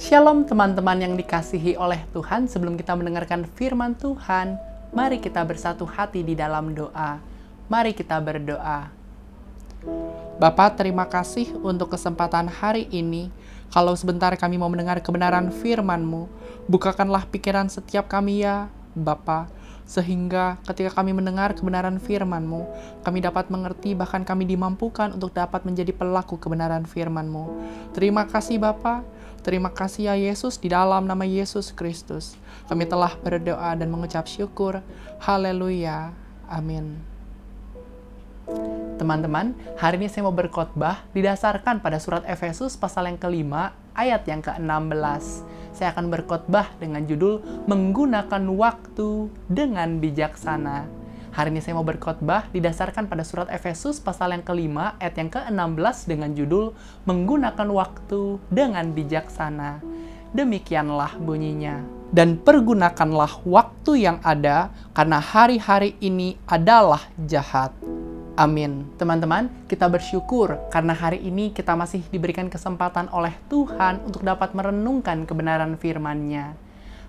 Shalom teman-teman yang dikasihi oleh Tuhan. Sebelum kita mendengarkan firman Tuhan, mari kita bersatu hati di dalam doa. Mari kita berdoa. Bapa, terima kasih untuk kesempatan hari ini. Kalau sebentar kami mau mendengar kebenaran firman-Mu, bukakanlah pikiran setiap kami ya Bapa, sehingga ketika kami mendengar kebenaran firman-Mu, kami dapat mengerti, bahkan kami dimampukan untuk dapat menjadi pelaku kebenaran firman-Mu. Terima kasih Bapa. Terima kasih ya Yesus, di dalam nama Yesus Kristus kami telah berdoa dan mengucap syukur. Haleluya. Amin. Teman-teman, hari ini saya mau berkhotbah didasarkan pada surat Efesus pasal yang kelima, ayat yang ke-16. Saya akan berkhotbah dengan judul Menggunakan Waktu dengan Bijaksana. Hari ini saya mau berkhotbah didasarkan pada surat Efesus pasal yang kelima, ayat yang ke-16 dengan judul Menggunakan Waktu dengan Bijaksana. Demikianlah bunyinya. Dan pergunakanlah waktu yang ada, karena hari-hari ini adalah jahat. Amin. Teman-teman, kita bersyukur karena hari ini kita masih diberikan kesempatan oleh Tuhan untuk dapat merenungkan kebenaran firman-Nya.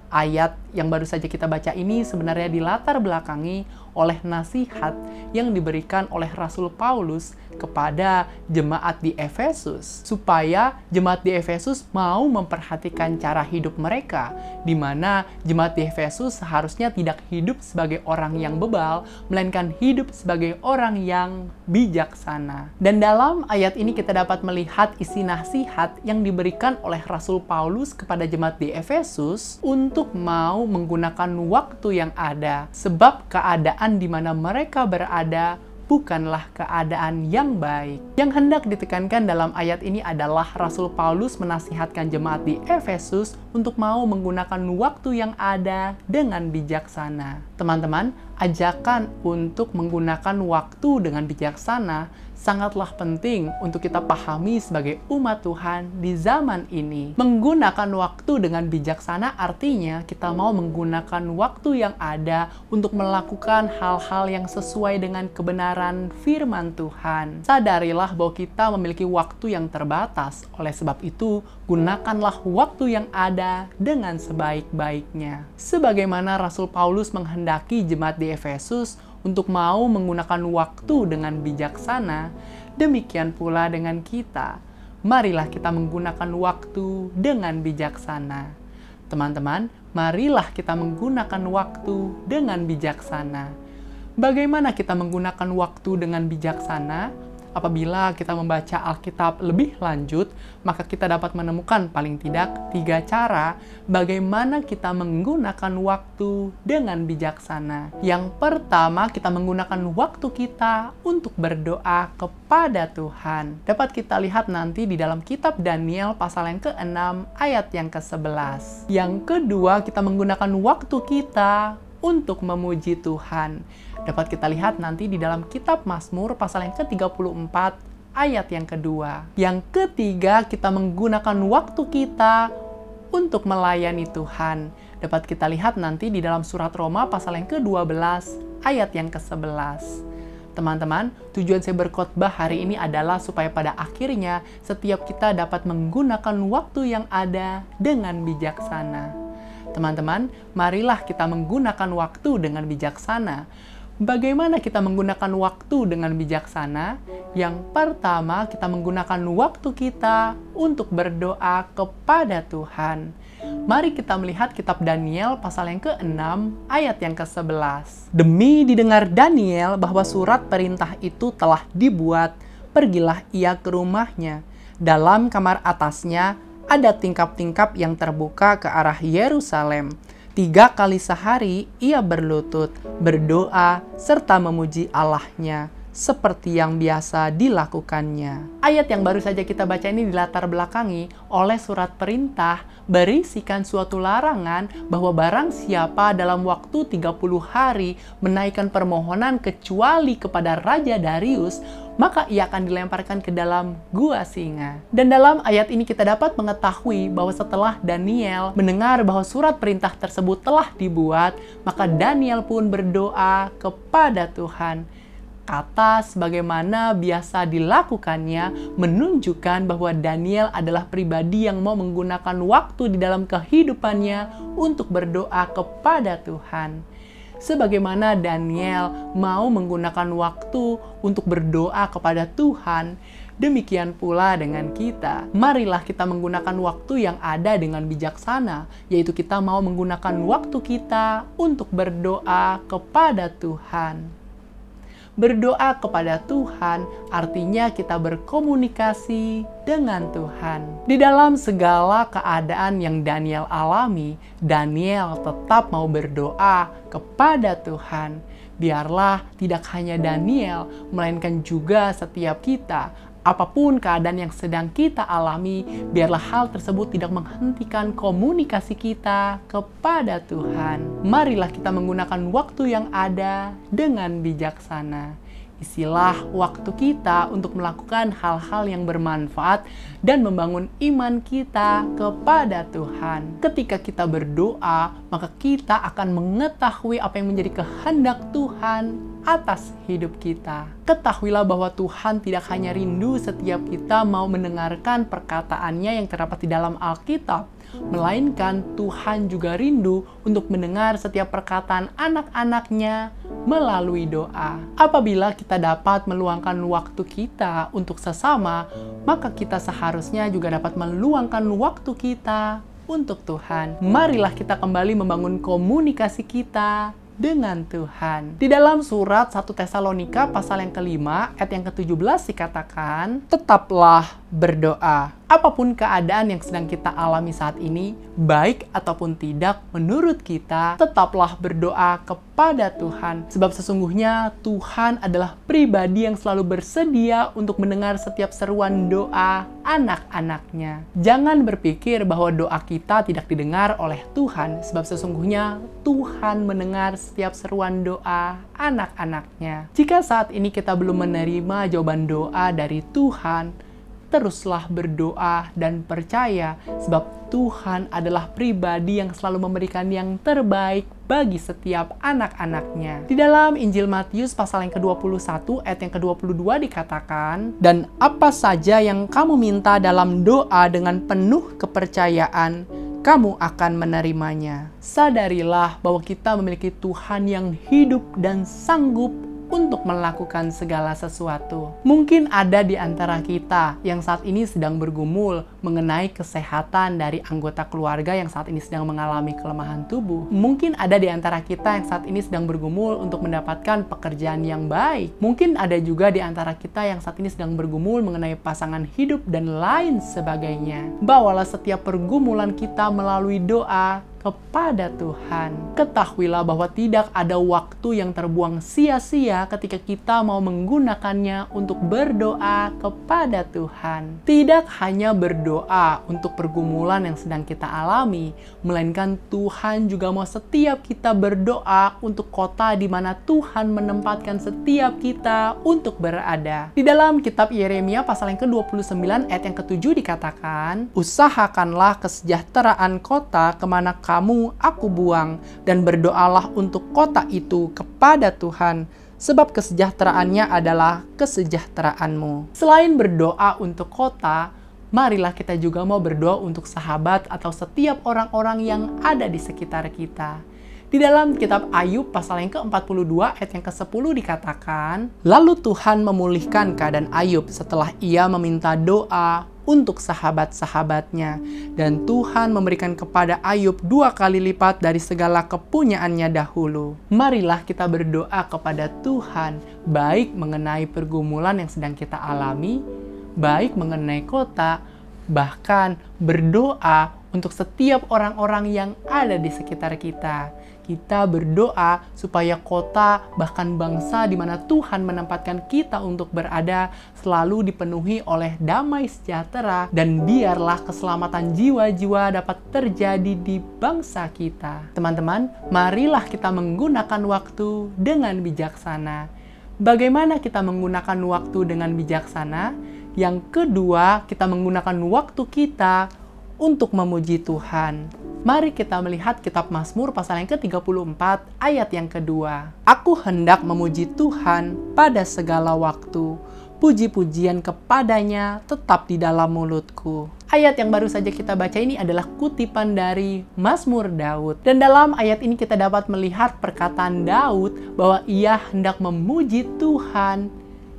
Ayat yang baru saja kita baca ini sebenarnya dilatar belakangi oleh nasihat yang diberikan oleh Rasul Paulus kepada jemaat di Efesus, supaya jemaat di Efesus mau memperhatikan cara hidup mereka, di mana jemaat di Efesus seharusnya tidak hidup sebagai orang yang bebal, melainkan hidup sebagai orang yang bijaksana. Dan dalam ayat ini kita dapat melihat isi nasihat yang diberikan oleh Rasul Paulus kepada jemaat di Efesus untuk mau menggunakan waktu yang ada, sebab keadaan di mana mereka berada bukanlah keadaan yang baik. Yang hendak ditekankan dalam ayat ini adalah Rasul Paulus menasihatkan jemaat di Efesus untuk mau menggunakan waktu yang ada dengan bijaksana. Teman-teman, ajakan untuk menggunakan waktu dengan bijaksana sangatlah penting untuk kita pahami sebagai umat Tuhan di zaman ini. Menggunakan waktu dengan bijaksana artinya kita mau menggunakan waktu yang ada untuk melakukan hal-hal yang sesuai dengan kebenaran firman Tuhan. Sadarilah bahwa kita memiliki waktu yang terbatas. Oleh sebab itu, gunakanlah waktu yang ada dengan sebaik-baiknya. Sebagaimana Rasul Paulus menghendaki jemaat di Efesus untuk mau menggunakan waktu dengan bijaksana, demikian pula dengan kita. Marilah kita menggunakan waktu dengan bijaksana. Teman-teman, marilah kita menggunakan waktu dengan bijaksana. Bagaimana kita menggunakan waktu dengan bijaksana? Apabila kita membaca Alkitab lebih lanjut, maka kita dapat menemukan paling tidak 3 cara bagaimana kita menggunakan waktu dengan bijaksana. Yang pertama, kita menggunakan waktu kita untuk berdoa kepada Tuhan. Dapat kita lihat nanti di dalam kitab Daniel pasal yang ke-6 ayat yang ke-11. Yang kedua, kita menggunakan waktu kita untuk memuji Tuhan. Dapat kita lihat nanti di dalam kitab Mazmur pasal yang ke-34 ayat yang kedua. Yang ketiga, kita menggunakan waktu kita untuk melayani Tuhan. Dapat kita lihat nanti di dalam surat Roma pasal yang ke-12 ayat yang ke-11. Teman-teman, tujuan saya berkhotbah hari ini adalah supaya pada akhirnya setiap kita dapat menggunakan waktu yang ada dengan bijaksana. Teman-teman, marilah kita menggunakan waktu dengan bijaksana. Bagaimana kita menggunakan waktu dengan bijaksana? Yang pertama, kita menggunakan waktu kita untuk berdoa kepada Tuhan. Mari kita melihat kitab Daniel pasal yang ke-6 ayat yang ke-11. Demi didengar Daniel bahwa surat perintah itu telah dibuat, pergilah ia ke rumahnya. Dalam kamar atasnya ada tingkap-tingkap yang terbuka ke arah Yerusalem. 3 kali sehari ia berlutut, berdoa, serta memuji Allahnya, seperti yang biasa dilakukannya. Ayat yang baru saja kita baca ini dilatar belakangi oleh surat perintah berisikan suatu larangan bahwa barang siapa dalam waktu 30 hari menaikkan permohonan kecuali kepada Raja Darius, maka ia akan dilemparkan ke dalam gua singa. Dan dalam ayat ini kita dapat mengetahui bahwa setelah Daniel mendengar bahwa surat perintah tersebut telah dibuat, maka Daniel pun berdoa kepada Tuhan. kata-kata sebagaimana biasa dilakukannya menunjukkan bahwa Daniel adalah pribadi yang mau menggunakan waktu di dalam kehidupannya untuk berdoa kepada Tuhan. Sebagaimana Daniel mau menggunakan waktu untuk berdoa kepada Tuhan, demikian pula dengan kita. Marilah kita menggunakan waktu yang ada dengan bijaksana, yaitu kita mau menggunakan waktu kita untuk berdoa kepada Tuhan. Berdoa kepada Tuhan artinya kita berkomunikasi dengan Tuhan. Di dalam segala keadaan yang Daniel alami, Daniel tetap mau berdoa kepada Tuhan. Biarlah tidak hanya Daniel, melainkan juga setiap kita. Apapun keadaan yang sedang kita alami, biarlah hal tersebut tidak menghentikan komunikasi kita kepada Tuhan. Marilah kita menggunakan waktu yang ada dengan bijaksana. Isilah waktu kita untuk melakukan hal-hal yang bermanfaat dan membangun iman kita kepada Tuhan. Ketika kita berdoa, maka kita akan mengetahui apa yang menjadi kehendak Tuhan atas hidup kita. Ketahuilah bahwa Tuhan tidak hanya rindu setiap kita mau mendengarkan perkataannya yang terdapat di dalam Alkitab, melainkan Tuhan juga rindu untuk mendengar setiap perkataan anak-anaknya melalui doa. Apabila kita dapat meluangkan waktu kita untuk sesama, maka kita seharusnya juga dapat meluangkan waktu kita untuk Tuhan. Marilah kita kembali membangun komunikasi kita dengan Tuhan. Di dalam surat 1 Tesalonika pasal yang kelima, ayat yang ke-17 dikatakan, tetaplah berdoa. Apapun keadaan yang sedang kita alami saat ini, baik ataupun tidak, menurut kita, tetaplah berdoa kepada Tuhan. Sebab sesungguhnya Tuhan adalah pribadi yang selalu bersedia untuk mendengar setiap seruan doa anak-anaknya. Jangan berpikir bahwa doa kita tidak didengar oleh Tuhan, sebab sesungguhnya Tuhan mendengar setiap seruan doa anak-anaknya. Jika saat ini kita belum menerima jawaban doa dari Tuhan, teruslah berdoa dan percaya, sebab Tuhan adalah pribadi yang selalu memberikan yang terbaik bagi setiap anak-anaknya. Di dalam Injil Matius pasal yang ke-21 ayat yang ke-22 dikatakan, dan apa saja yang kamu minta dalam doa dengan penuh kepercayaan, kamu akan menerimanya. Sadarilah bahwa kita memiliki Tuhan yang hidup dan sanggup untuk melakukan segala sesuatu. Mungkin ada di antara kita yang saat ini sedang bergumul mengenai kesehatan dari anggota keluarga yang saat ini sedang mengalami kelemahan tubuh. Mungkin ada di antara kita yang saat ini sedang bergumul untuk mendapatkan pekerjaan yang baik. Mungkin ada juga di antara kita yang saat ini sedang bergumul mengenai pasangan hidup dan lain sebagainya. Bawalah setiap pergumulan kita melalui doa kepada Tuhan. Ketahuilah bahwa tidak ada waktu yang terbuang sia-sia ketika kita mau menggunakannya untuk berdoa kepada Tuhan. Tidak hanya berdoa untuk pergumulan yang sedang kita alami, melainkan Tuhan juga mau setiap kita berdoa untuk kota di mana Tuhan menempatkan setiap kita untuk berada. Di dalam kitab Yeremia pasal yang ke-29 ayat yang ke-7 dikatakan, usahakanlah kesejahteraan kota kemana kamu aku buang, dan berdoalah untuk kota itu kepada Tuhan, sebab kesejahteraannya adalah kesejahteraanmu. Selain berdoa untuk kota, marilah kita juga mau berdoa untuk sahabat atau setiap orang-orang yang ada di sekitar kita. Di dalam kitab Ayub pasal yang ke-42 ayat yang ke-10 dikatakan, lalu Tuhan memulihkan keadaan Ayub setelah ia meminta doa untuk sahabat-sahabatnya, dan Tuhan memberikan kepada Ayub 2 kali lipat dari segala kepunyaannya dahulu. Marilah kita berdoa kepada Tuhan, baik mengenai pergumulan yang sedang kita alami, baik mengenai kota, bahkan berdoa untuk setiap orang-orang yang ada di sekitar kita. Kita berdoa supaya kota, bahkan bangsa di mana Tuhan menempatkan kita untuk berada, selalu dipenuhi oleh damai sejahtera, dan biarlah keselamatan jiwa-jiwa dapat terjadi di bangsa kita. Teman-teman, marilah kita menggunakan waktu dengan bijaksana. Bagaimana kita menggunakan waktu dengan bijaksana? Yang kedua, kita menggunakan waktu kita untuk memuji Tuhan. Mari kita melihat kitab Mazmur pasal yang ke-34 ayat yang kedua. Aku hendak memuji Tuhan pada segala waktu. Puji-pujian kepadanya tetap di dalam mulutku. Ayat yang baru saja kita baca ini adalah kutipan dari Mazmur Daud. Dan dalam ayat ini kita dapat melihat perkataan Daud bahwa ia hendak memuji Tuhan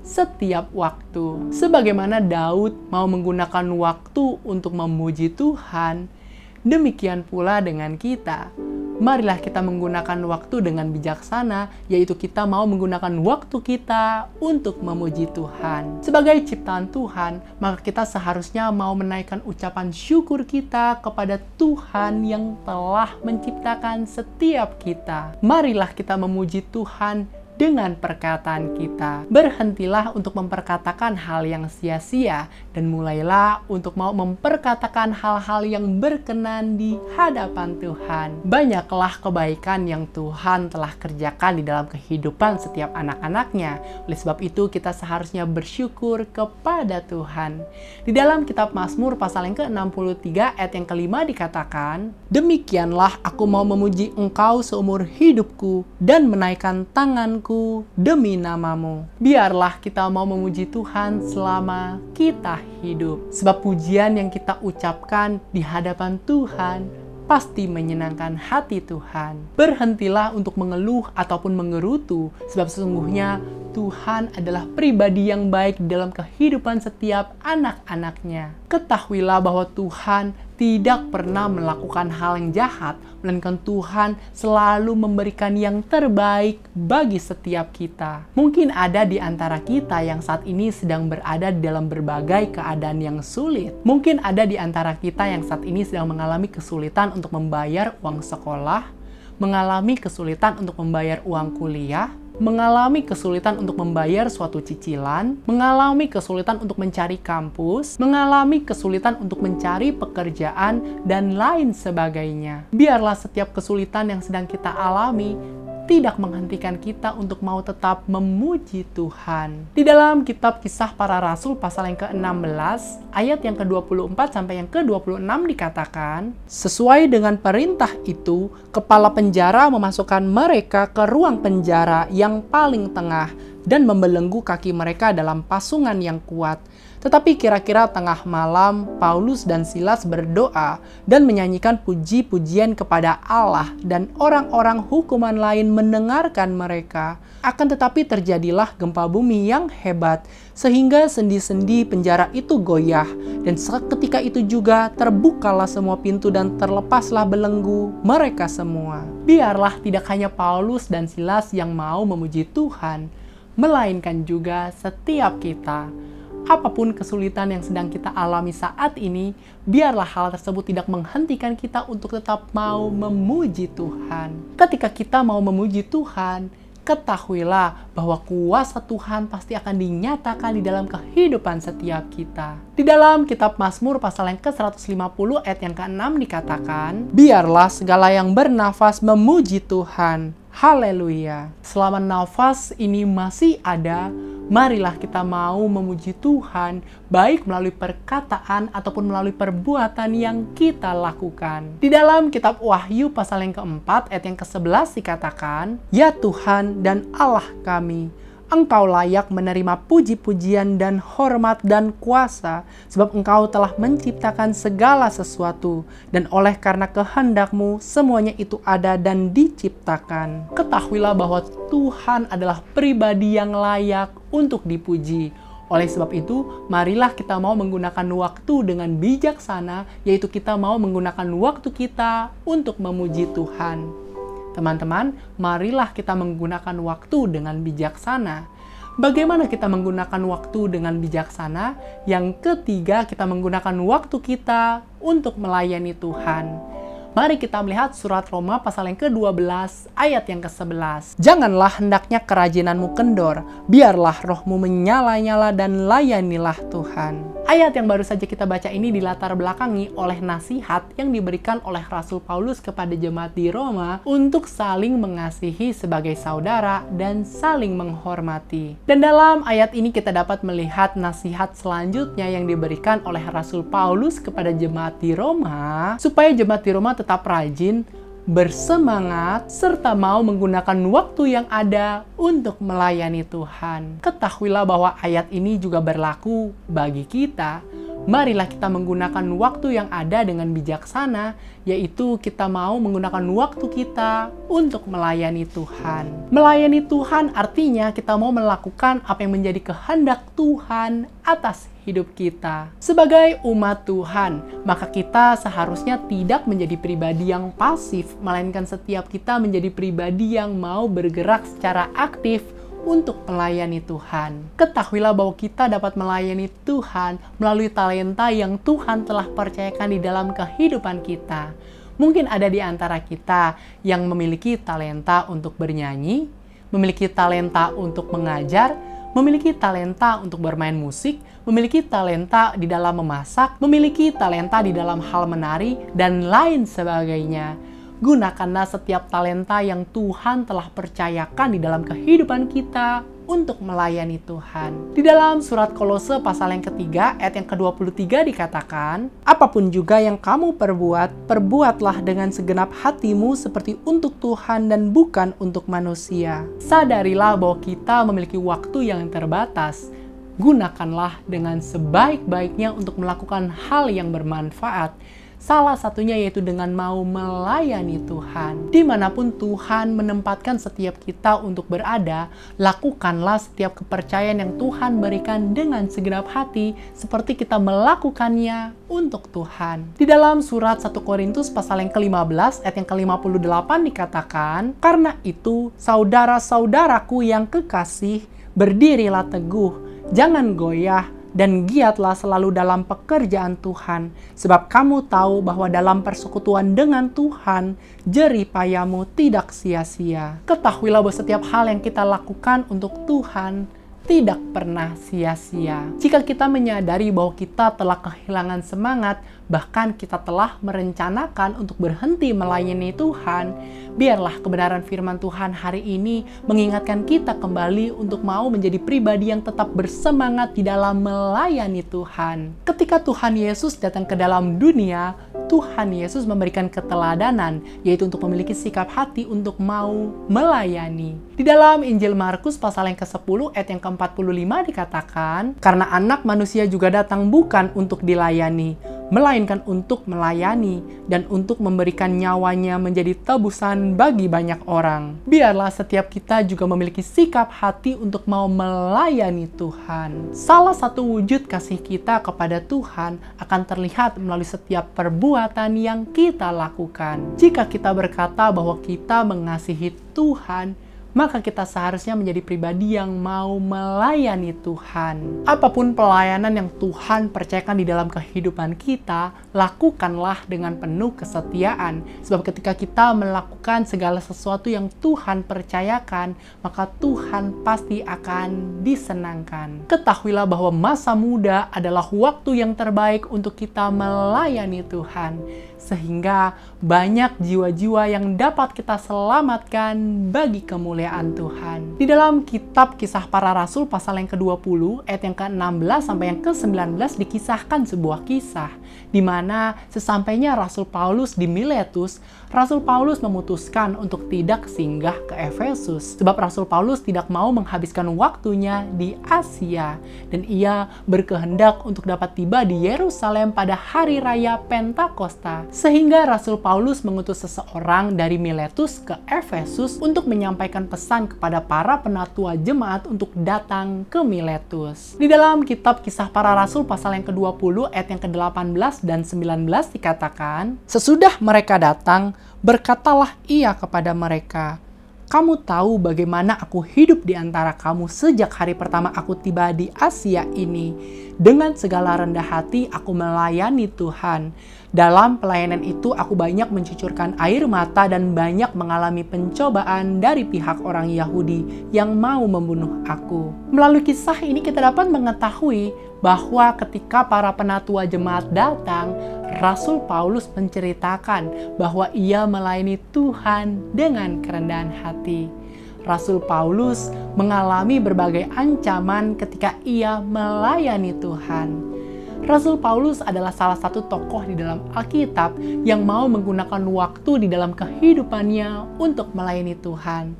setiap waktu. Sebagaimana Daud mau menggunakan waktu untuk memuji Tuhan, demikian pula dengan kita. Marilah kita menggunakan waktu dengan bijaksana, yaitu kita mau menggunakan waktu kita untuk memuji Tuhan. Sebagai ciptaan Tuhan, maka kita seharusnya mau menaikkan ucapan syukur kita kepada Tuhan yang telah menciptakan setiap kita. Marilah kita memuji Tuhan dengan perkataan kita. Berhentilah untuk memperkatakan hal yang sia-sia dan mulailah untuk mau memperkatakan hal-hal yang berkenan di hadapan Tuhan. Banyaklah kebaikan yang Tuhan telah kerjakan di dalam kehidupan setiap anak-anaknya. Oleh sebab itu kita seharusnya bersyukur kepada Tuhan. Di dalam kitab Mazmur pasal yang ke-63 ayat yang kelima dikatakan, "Demikianlah aku mau memuji Engkau seumur hidupku dan menaikkan tanganku demi namamu." Biarlah kita mau memuji Tuhan selama kita hidup. Sebab pujian yang kita ucapkan di hadapan Tuhan pasti menyenangkan hati Tuhan. Berhentilah untuk mengeluh ataupun mengerutu, sebab sesungguhnya Tuhan adalah pribadi yang baik dalam kehidupan setiap anak-anaknya. Ketahuilah bahwa Tuhan tidak pernah melakukan hal yang jahat, melainkan Tuhan selalu memberikan yang terbaik bagi setiap kita. Mungkin ada di antara kita yang saat ini sedang berada di dalam berbagai keadaan yang sulit. Mungkin ada di antara kita yang saat ini sedang mengalami kesulitan untuk membayar uang sekolah, mengalami kesulitan untuk membayar uang kuliah, mengalami kesulitan untuk membayar suatu cicilan, mengalami kesulitan untuk mencari kampus, mengalami kesulitan untuk mencari pekerjaan, dan lain sebagainya. Biarlah setiap kesulitan yang sedang kita alami tidak menghentikan kita untuk mau tetap memuji Tuhan. Di dalam kitab Kisah Para Rasul pasal yang ke-16, ayat yang ke-24 sampai yang ke-26 dikatakan, "Sesuai dengan perintah itu, kepala penjara memasukkan mereka ke ruang penjara yang paling tengah dan membelenggu kaki mereka dalam pasungan yang kuat. Tetapi kira-kira tengah malam, Paulus dan Silas berdoa dan menyanyikan puji-pujian kepada Allah, dan orang-orang hukuman lain mendengarkan mereka. Akan tetapi terjadilah gempa bumi yang hebat, sehingga sendi-sendi penjara itu goyah, dan seketika itu juga terbukalah semua pintu dan terlepaslah belenggu mereka semua." Biarlah tidak hanya Paulus dan Silas yang mau memuji Tuhan, melainkan juga setiap kita. Apapun kesulitan yang sedang kita alami saat ini, biarlah hal tersebut tidak menghentikan kita untuk tetap mau memuji Tuhan. Ketika kita mau memuji Tuhan, ketahuilah bahwa kuasa Tuhan pasti akan dinyatakan di dalam kehidupan setiap kita. Di dalam kitab Mazmur pasal yang ke-150 ayat yang ke-6 dikatakan, "Biarlah segala yang bernafas memuji Tuhan. Haleluya." Selama nafas ini masih ada, marilah kita mau memuji Tuhan, baik melalui perkataan ataupun melalui perbuatan yang kita lakukan. Di dalam kitab Wahyu pasal yang keempat, ayat yang ke-11 dikatakan, "Ya Tuhan dan Allah kami, Engkau layak menerima puji-pujian dan hormat dan kuasa, sebab Engkau telah menciptakan segala sesuatu, dan oleh karena kehendak-Mu semuanya itu ada dan diciptakan." Ketahuilah bahwa Tuhan adalah pribadi yang layak untuk dipuji. Oleh sebab itu, marilah kita mau menggunakan waktu dengan bijaksana, yaitu kita mau menggunakan waktu kita untuk memuji Tuhan. Teman-teman, marilah kita menggunakan waktu dengan bijaksana. Bagaimana kita menggunakan waktu dengan bijaksana? Yang ketiga, kita menggunakan waktu kita untuk melayani Tuhan. Mari kita melihat surat Roma pasal yang ke-12 ayat yang ke-11. "Janganlah hendaknya kerajinanmu kendor, biarlah rohmu menyala-nyala dan layanilah Tuhan." Ayat yang baru saja kita baca ini dilatar belakangi oleh nasihat yang diberikan oleh Rasul Paulus kepada jemaat di Roma untuk saling mengasihi sebagai saudara dan saling menghormati. Dan dalam ayat ini kita dapat melihat nasihat selanjutnya yang diberikan oleh Rasul Paulus kepada jemaat di Roma, supaya jemaat di Roma tetap rajin, bersemangat, serta mau menggunakan waktu yang ada untuk melayani Tuhan. Ketahuilah bahwa ayat ini juga berlaku bagi kita. Marilah kita menggunakan waktu yang ada dengan bijaksana, yaitu kita mau menggunakan waktu kita untuk melayani Tuhan. Melayani Tuhan artinya kita mau melakukan apa yang menjadi kehendak Tuhan atas hidup kita. Sebagai umat Tuhan, maka kita seharusnya tidak menjadi pribadi yang pasif, melainkan setiap kita menjadi pribadi yang mau bergerak secara aktif untuk melayani Tuhan. Ketahuilah bahwa kita dapat melayani Tuhan melalui talenta yang Tuhan telah percayakan di dalam kehidupan kita. Mungkin ada di antara kita yang memiliki talenta untuk bernyanyi, memiliki talenta untuk mengajar, memiliki talenta untuk bermain musik, memiliki talenta di dalam memasak, memiliki talenta di dalam hal menari, dan lain sebagainya. Gunakanlah setiap talenta yang Tuhan telah percayakan di dalam kehidupan kita untuk melayani Tuhan. Di dalam surat Kolose pasal yang ketiga, ayat yang ke-23 dikatakan, apapun juga yang kamu perbuat, perbuatlah dengan segenap hatimu seperti untuk Tuhan dan bukan untuk manusia. Sadarilah bahwa kita memiliki waktu yang terbatas. Gunakanlah dengan sebaik-baiknya untuk melakukan hal yang bermanfaat. Salah satunya yaitu dengan mau melayani Tuhan. Dimanapun Tuhan menempatkan setiap kita untuk berada, lakukanlah setiap kepercayaan yang Tuhan berikan dengan segenap hati, seperti kita melakukannya untuk Tuhan. Di dalam surat 1 Korintus pasal yang ke-15, ayat yang ke-58 dikatakan, karena itu, saudara-saudaraku yang kekasih, berdirilah teguh, jangan goyah, dan giatlah selalu dalam pekerjaan Tuhan, sebab kamu tahu bahwa dalam persekutuan dengan Tuhan, jerih payahmu tidak sia-sia. Ketahuilah bahwa setiap hal yang kita lakukan untuk Tuhan tidak pernah sia-sia. Jika kita menyadari bahwa kita telah kehilangan semangat, bahkan kita telah merencanakan untuk berhenti melayani Tuhan, biarlah kebenaran firman Tuhan hari ini mengingatkan kita kembali untuk mau menjadi pribadi yang tetap bersemangat di dalam melayani Tuhan. Ketika Tuhan Yesus datang ke dalam dunia, Tuhan Yesus memberikan keteladanan, yaitu untuk memiliki sikap hati untuk mau melayani. Di dalam Injil Markus pasal yang ke-10 ayat yang ke-45 dikatakan, karena anak manusia juga datang bukan untuk dilayani, melainkan untuk melayani dan untuk memberikan nyawanya menjadi tebusan bagi banyak orang. Biarlah setiap kita juga memiliki sikap hati untuk mau melayani Tuhan. Salah satu wujud kasih kita kepada Tuhan akan terlihat melalui setiap perbuatan yang kita lakukan. Jika kita berkata bahwa kita mengasihi Tuhan, maka kita seharusnya menjadi pribadi yang mau melayani Tuhan. Apapun pelayanan yang Tuhan percayakan di dalam kehidupan kita, lakukanlah dengan penuh kesetiaan. Sebab ketika kita melakukan segala sesuatu yang Tuhan percayakan, maka Tuhan pasti akan disenangkan. Ketahuilah bahwa masa muda adalah waktu yang terbaik untuk kita melayani Tuhan, sehingga banyak jiwa-jiwa yang dapat kita selamatkan bagi kemuliaan Tuhan. Di dalam kitab Kisah Para Rasul pasal yang ke-20 ayat yang ke-16 sampai yang ke-19 dikisahkan sebuah kisah di mana sesampainya Rasul Paulus di Miletus, Rasul Paulus memutuskan untuk tidak singgah ke Efesus sebab Rasul Paulus tidak mau menghabiskan waktunya di Asia dan ia berkehendak untuk dapat tiba di Yerusalem pada hari raya Pentakosta. Sehingga Rasul Paulus mengutus seseorang dari Miletus ke Efesus untuk menyampaikan pesan kepada para penatua jemaat untuk datang ke Miletus. Di dalam kitab Kisah Para Rasul pasal yang ke-20 ayat yang ke-18 dan 19 dikatakan, sesudah mereka datang, berkatalah ia kepada mereka, kamu tahu bagaimana aku hidup di antara kamu sejak hari pertama aku tiba di Asia ini. Dengan segala rendah hati aku melayani Tuhan. Dalam pelayanan itu aku banyak mencucurkan air mata dan banyak mengalami pencobaan dari pihak orang Yahudi yang mau membunuh aku. Melalui kisah ini kita dapat mengetahui bahwa ketika para penatua jemaat datang, Rasul Paulus menceritakan bahwa ia melayani Tuhan dengan kerendahan hati. Rasul Paulus mengalami berbagai ancaman ketika ia melayani Tuhan. Rasul Paulus adalah salah satu tokoh di dalam Alkitab yang mau menggunakan waktu di dalam kehidupannya untuk melayani Tuhan.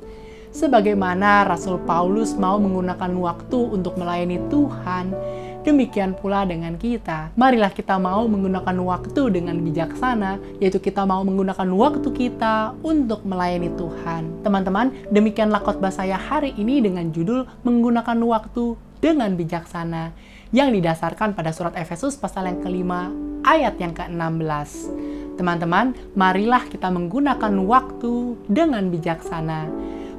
Sebagaimana Rasul Paulus mau menggunakan waktu untuk melayani Tuhan, demikian pula dengan kita. Marilah kita mau menggunakan waktu dengan bijaksana, yaitu kita mau menggunakan waktu kita untuk melayani Tuhan. Teman-teman, demikianlah khotbah saya hari ini dengan judul menggunakan waktu dengan bijaksana, yang didasarkan pada surat Efesus pasal yang kelima, ayat yang ke-16. Teman-teman, marilah kita menggunakan waktu dengan bijaksana.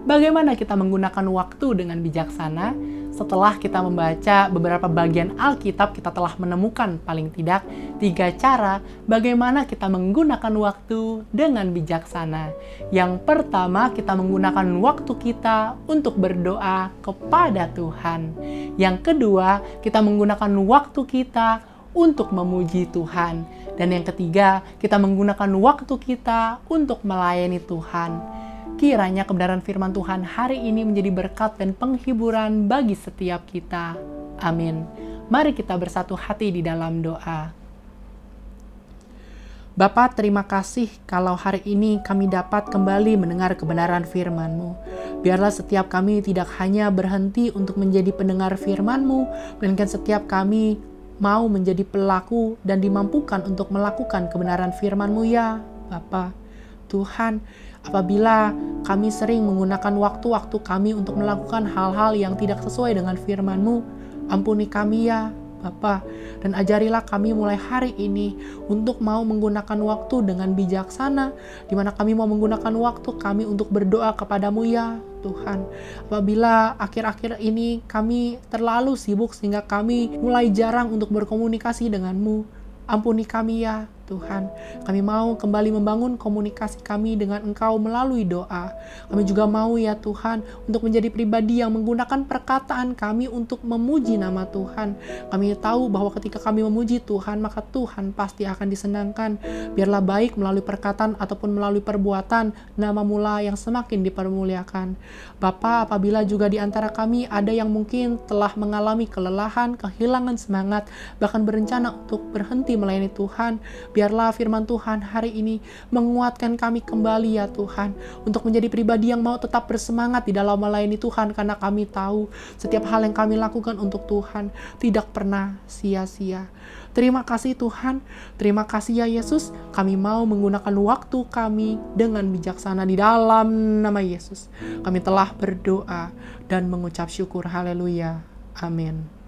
Bagaimana kita menggunakan waktu dengan bijaksana? Setelah kita membaca beberapa bagian Alkitab, kita telah menemukan paling tidak 3 cara bagaimana kita menggunakan waktu dengan bijaksana. Yang pertama, kita menggunakan waktu kita untuk berdoa kepada Tuhan. Yang kedua, kita menggunakan waktu kita untuk memuji Tuhan. Dan yang ketiga, kita menggunakan waktu kita untuk melayani Tuhan. Kiranya kebenaran firman Tuhan hari ini menjadi berkat dan penghiburan bagi setiap kita. Amin. Mari kita bersatu hati di dalam doa. Bapa, terima kasih kalau hari ini kami dapat kembali mendengar kebenaran firman-Mu. Biarlah setiap kami tidak hanya berhenti untuk menjadi pendengar firman-Mu, melainkan setiap kami mau menjadi pelaku dan dimampukan untuk melakukan kebenaran firman-Mu ya, Bapa. Tuhan, apabila kami sering menggunakan waktu-waktu kami untuk melakukan hal-hal yang tidak sesuai dengan firman-Mu, ampuni kami ya, Bapa, dan ajarilah kami mulai hari ini untuk mau menggunakan waktu dengan bijaksana, di mana kami mau menggunakan waktu kami untuk berdoa kepadamu ya, Tuhan. Apabila akhir-akhir ini kami terlalu sibuk sehingga kami mulai jarang untuk berkomunikasi denganmu, ampuni kami ya, Tuhan. Kami mau kembali membangun komunikasi kami dengan Engkau melalui doa. Kami juga mau ya Tuhan untuk menjadi pribadi yang menggunakan perkataan kami untuk memuji nama Tuhan. Kami tahu bahwa ketika kami memuji Tuhan, maka Tuhan pasti akan disenangkan. Biarlah baik melalui perkataan ataupun melalui perbuatan, nama-Mu lah yang semakin dipermuliakan. Bapa, apabila juga di antara kami ada yang mungkin telah mengalami kelelahan, kehilangan semangat, bahkan berencana untuk berhenti melayani Tuhan, biarlah firman Tuhan hari ini menguatkan kami kembali ya Tuhan, untuk menjadi pribadi yang mau tetap bersemangat di dalam melayani Tuhan, karena kami tahu setiap hal yang kami lakukan untuk Tuhan tidak pernah sia-sia. Terima kasih Tuhan, terima kasih ya Yesus, kami mau menggunakan waktu kami dengan bijaksana di dalam nama Yesus. Kami telah berdoa dan mengucap syukur, haleluya, amin.